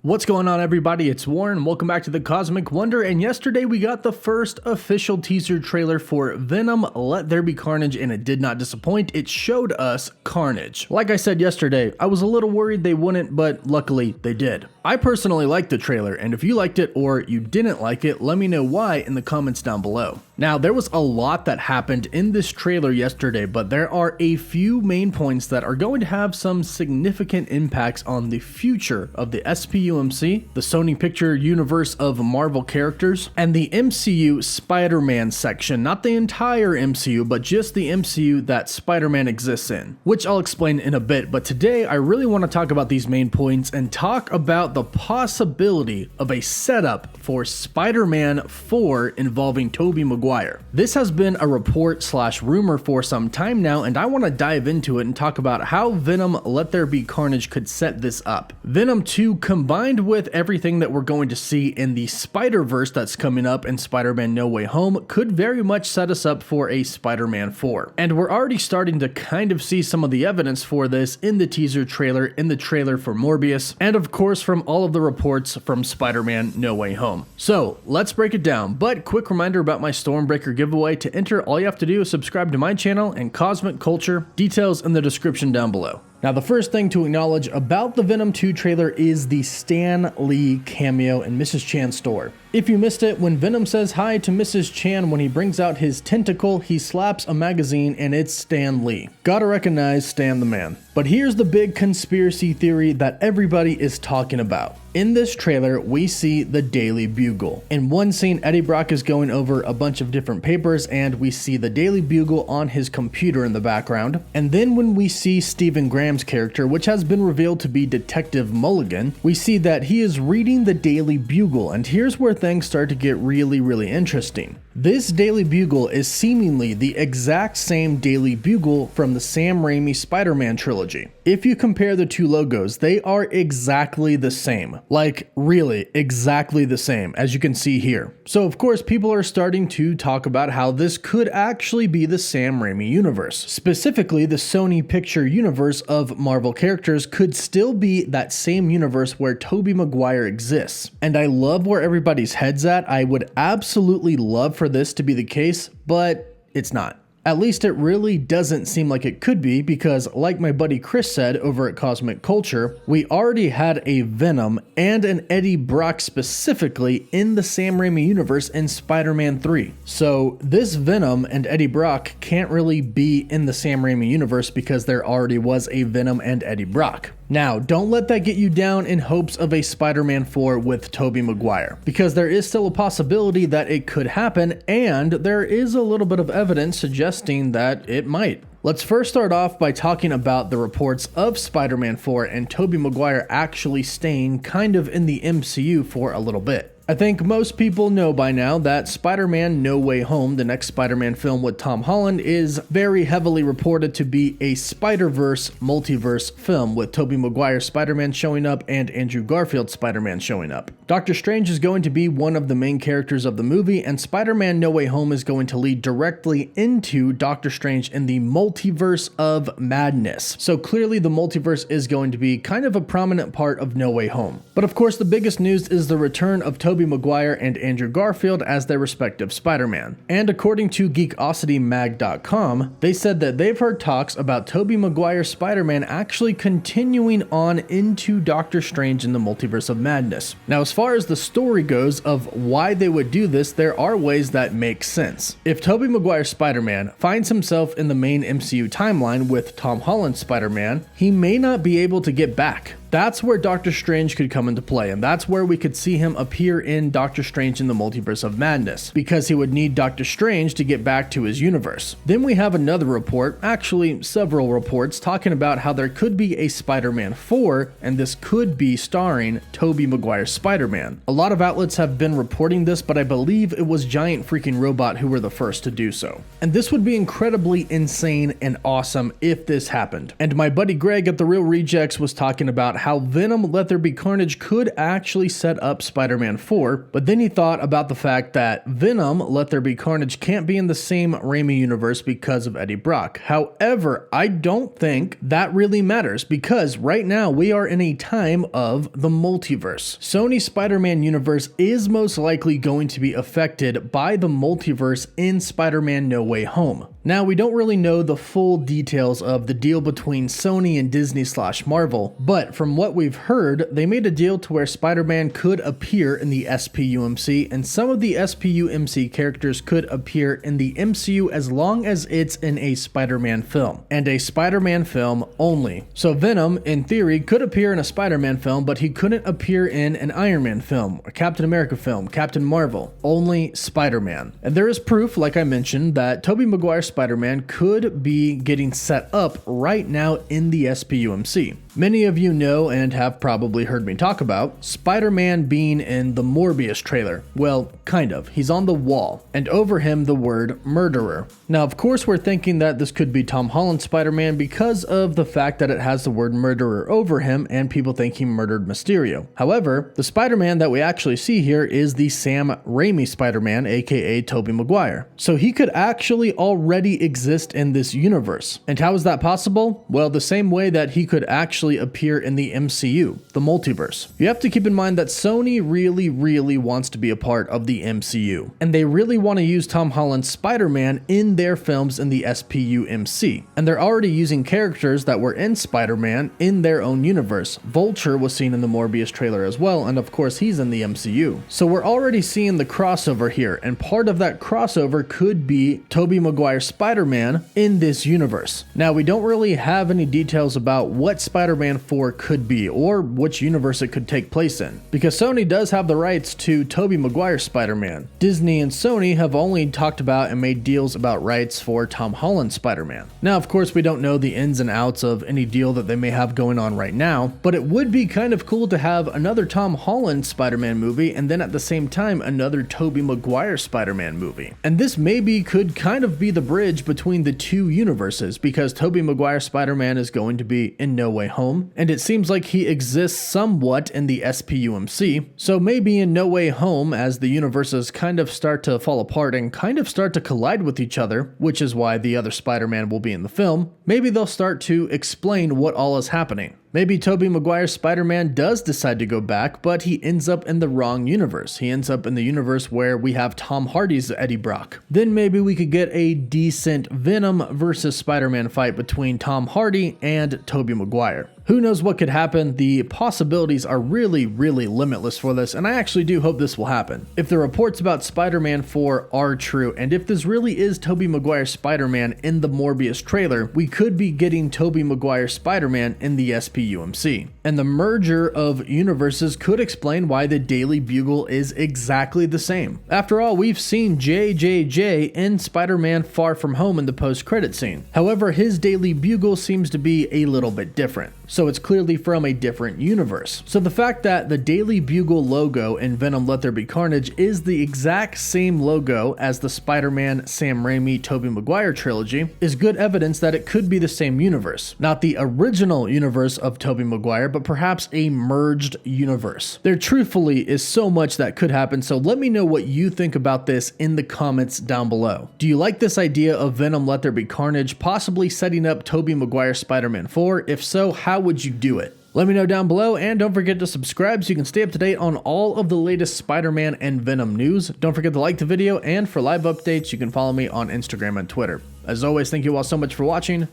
What's going on, everybody? It's Warren. Welcome back to the Cosmic Wonder, and yesterday we got the first official teaser trailer for Venom, Let There Be Carnage, and it did not disappoint. It showed us Carnage. Like I said yesterday, I was a little worried they wouldn't, but luckily they did. I personally liked the trailer, and if you liked it or you didn't like it, let me know why in the comments down below. Now, there was a lot that happened in this trailer yesterday, but there are a few main points that are going to have some significant impacts on the future of the SPUMC, the Sony Picture Universe of Marvel characters, and the MCU Spider-Man section. Not the entire MCU, but just the MCU that Spider-Man exists in, which I'll explain in a bit. But today, I really want to talk about these main points and talk about the possibility of a setup for Spider-Man 4 involving Tobey Maguire. This has been a report / rumor for some time now, and I want to dive into it and talk about how Venom Let There Be Carnage could set this up. Venom 2 combined with everything that we're going to see in the Spider-Verse that's coming up in Spider-Man No Way Home could very much set us up for a Spider-Man 4. And we're already starting to kind of see some of the evidence for this in the teaser trailer, in the trailer for Morbius, and of course from all of the reports from Spider-Man No Way Home. So let's break it down, but quick reminder about my Stormbreaker giveaway. To enter, all you have to do is subscribe to my channel and Cosmic Culture, details in the description down below. Now, the first thing to acknowledge about the Venom 2 trailer is the Stan Lee cameo in Mrs. Chan's store. If you missed it, when Venom says hi to Mrs. Chan when he brings out his tentacle, he slaps a magazine and it's Stan Lee. Gotta recognize Stan the man. But here's the big conspiracy theory that everybody is talking about. In this trailer, we see the Daily Bugle. In one scene, Eddie Brock is going over a bunch of different papers and we see the Daily Bugle on his computer in the background. And then when we see Stephen Graham's character, which has been revealed to be Detective Mulligan, we see that he is reading the Daily Bugle, and here's where things start to get really interesting. This Daily Bugle is seemingly the exact same Daily Bugle from the Sam Raimi Spider-Man trilogy. If you compare the two logos, they are exactly the same. Like, really, exactly the same, as you can see here. So of course, people are starting to talk about how this could actually be the Sam Raimi universe. Specifically, the Sony Picture Universe of Marvel characters could still be that same universe where Tobey Maguire exists. And I love where everybody's head's at. I would absolutely love for this to be the case, but it's not. At least it really doesn't seem like it could be, because like my buddy Chris said over at Cosmic Culture, we already had a Venom and an Eddie Brock specifically in the Sam Raimi universe in Spider-Man 3. So this Venom and Eddie Brock can't really be in the Sam Raimi universe because there already was a Venom and Eddie Brock. Now, don't let that get you down in hopes of a Spider-Man 4 with Tobey Maguire, because there is still a possibility that it could happen, and there is a little bit of evidence suggesting that it might. Let's first start off by talking about the reports of Spider-Man 4 and Tobey Maguire actually staying kind of in the MCU for a little bit. I think most people know by now that Spider-Man No Way Home, the next Spider-Man film with Tom Holland, is very heavily reported to be a Spider-Verse multiverse film with Tobey Maguire Spider-Man showing up and Andrew Garfield Spider-Man showing up. Doctor Strange is going to be one of the main characters of the movie, and Spider-Man No Way Home is going to lead directly into Doctor Strange in the multiverse of madness. So clearly the multiverse is going to be kind of a prominent part of No Way Home. But of course, the biggest news is the return of Tobey Maguire and Andrew Garfield as their respective Spider-Man. And according to GeekOcityMag.com, they said that they've heard talks about Tobey Maguire Spider-Man actually continuing on into Doctor Strange in the Multiverse of Madness. Now, as far as the story goes of why they would do this, there are ways that make sense. If Tobey Maguire Spider-Man finds himself in the main MCU timeline with Tom Holland Spider-Man, he may not be able to get back. That's where Doctor Strange could come into play, and that's where we could see him appear in Doctor Strange in the Multiverse of Madness, because he would need Doctor Strange to get back to his universe. Then we have another report, actually several reports, talking about how there could be a Spider-Man 4, and this could be starring Tobey Maguire Spider-Man. A lot of outlets have been reporting this, but I believe it was Giant Freaking Robot who were the first to do so. And this would be incredibly insane and awesome if this happened. And my buddy Greg at The Real Rejects was talking about how Venom Let There Be Carnage could actually set up Spider-Man 4, but then he thought about the fact that Venom Let There Be Carnage can't be in the same Raimi universe because of Eddie Brock. However, I don't think that really matters because right now we are in a time of the multiverse. Sony's Spider-Man universe is most likely going to be affected by the multiverse in Spider-Man No Way Home. Now, we don't really know the full details of the deal between Sony and Disney/Marvel, but from what we've heard, they made a deal to where Spider-Man could appear in the SPUMC, and some of the SPUMC characters could appear in the MCU as long as it's in a Spider-Man film, and a Spider-Man film only. So Venom, in theory, could appear in a Spider-Man film, but he couldn't appear in an Iron Man film, a Captain America film, Captain Marvel, only Spider-Man. And there is proof, like I mentioned, that Tobey Maguire Spider-Man could be getting set up right now in the SPUMC. Many of you know and have probably heard me talk about Spider-Man being in the Morbius trailer. Well, kind of. He's on the wall, and over him the word murderer. Now, of course, we're thinking that this could be Tom Holland's Spider-Man because of the fact that it has the word murderer over him, and people think he murdered Mysterio. However, the Spider-Man that we actually see here is the Sam Raimi Spider-Man, aka Tobey Maguire. So he could actually already exist in this universe. And how is that possible? Well, the same way that he could actually appear in the MCU, the multiverse. You have to keep in mind that Sony really wants to be a part of the MCU, and they really want to use Tom Holland's Spider-Man in their films in the SPUMC. And they're already using characters that were in Spider-Man in their own universe. Vulture was seen in the Morbius trailer as well, and of course he's in the MCU. So we're already seeing the crossover here, and part of that crossover could be Tobey Maguire Spider-Man in this universe. Now, we don't really have any details about what Spider-Man 4 could be or which universe it could take place in, because Sony does have the rights to Tobey Maguire Spider-Man. Disney and Sony have only talked about and made deals about rights for Tom Holland's Spider-Man. Now, of course, we don't know the ins and outs of any deal that they may have going on right now, but it would be kind of cool to have another Tom Holland Spider-Man movie and then at the same time another Tobey Maguire Spider-Man movie. And this maybe could kind of be the bridge between the two universes, because Tobey Maguire Spider-Man is going to be in No Way Home, and it seems like he exists somewhat in the SPUMC, so maybe in No Way Home, as the universes kind of start to fall apart and kind of start to collide with each other, which is why the other Spider-Man will be in the film, maybe they'll start to explain what all is happening. Maybe Tobey Maguire's Spider-Man does decide to go back, but he ends up in the wrong universe. He ends up in the universe where we have Tom Hardy's Eddie Brock. Then maybe we could get a decent Venom versus Spider-Man fight between Tom Hardy and Tobey Maguire. Who knows what could happen? The possibilities are really limitless for this, and I actually do hope this will happen. If the reports about Spider-Man 4 are true, and if this really is Tobey Maguire Spider-Man in the Morbius trailer, we could be getting Tobey Maguire Spider-Man in the SPUMC. And the merger of universes could explain why the Daily Bugle is exactly the same. After all, we've seen JJJ in Spider-Man Far From Home in the post-credit scene. However, his Daily Bugle seems to be a little bit different. So it's clearly from a different universe. So the fact that the Daily Bugle logo in Venom Let There Be Carnage is the exact same logo as the Spider-Man Sam Raimi Tobey Maguire trilogy is good evidence that it could be the same universe. Not the original universe of Tobey Maguire, but perhaps a merged universe. There truthfully is so much that could happen, so let me know what you think about this in the comments down below. Do you like this idea of Venom Let There Be Carnage possibly setting up Tobey Maguire Spider-Man 4? If so, how would you do it? Let me know down below, and don't forget to subscribe so you can stay up to date on all of the latest Spider-Man and Venom news. Don't forget to like the video, and for live updates, you can follow me on Instagram and Twitter. As always, thank you all so much for watching.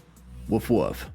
Woof woof.